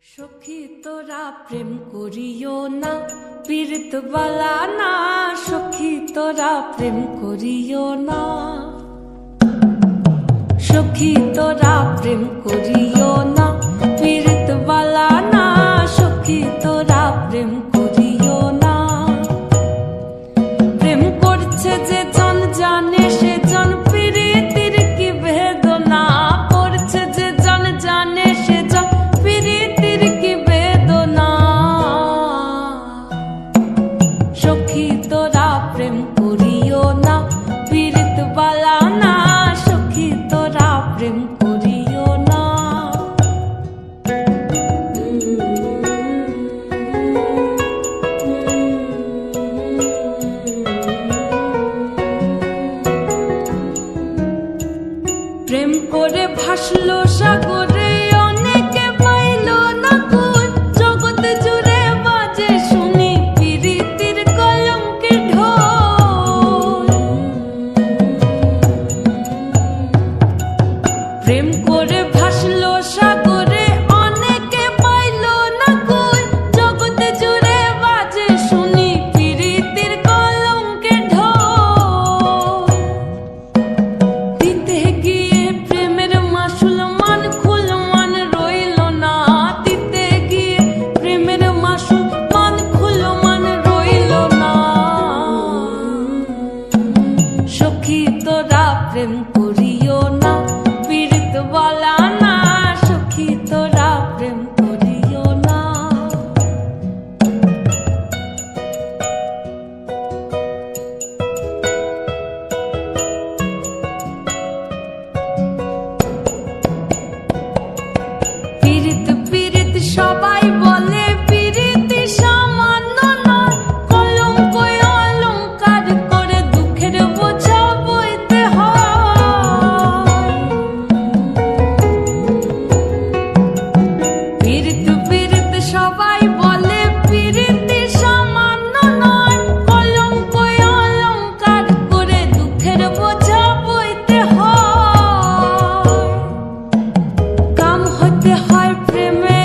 সখী তোরা প্রেম করিও না, পীড়িত বালা না। সখী তোরা প্রেম করিও না, সখী তোরা প্রেম করিও না, পীড়িত বালা না। সখী তোরা প্রেম করিও না। প্রেম করছে যে জন জানে সে জন পীড়িতির কি বেদনা। করছে যে জন জানে সে জন পীড়িতির কি বেদনা। সখী তোরা প্রেম করিও না, পীড়িত বালা না। সখী তোরা প্রেম করিও না। প্রেম করে ভাসলো সাগরে, অনেকে পাইল না কুল। জগৎ জুড়ে বাজে শুনি পীড়িতির কলঙ্কের ঢোল। প্রেম করে ভাসলো সাগরে, অনেকে পাইল না কুল। জগৎ জুড়ে বাজে শুনি পীড়িতির কলঙ্কের ঢোল। দিতে গিয়ে প্রেমের মাসুল মান খুল মান রইল না। দিতে গিয়ে প্রেমের মাসুল মান খুল মান রইল না। সখী তোরা প্রেম করিও না, পীড়িত বালা না। সখী তোরা প্রেম করিও না। পীড়িত পীড়িত সবাই বলে, পীড়িতি সামান্য নয়। কলঙ্ক অলঙ্কার করে দুঃখের বোঝা বইতে হয়। পীড়িত পীড়িত সবাই বলে, পীড়িতি সামান্য নয়। কলঙ্ক অলঙ্কার করে দুঃখের বোঝা বইতে হয়। কাম হতে হয় প্রেমে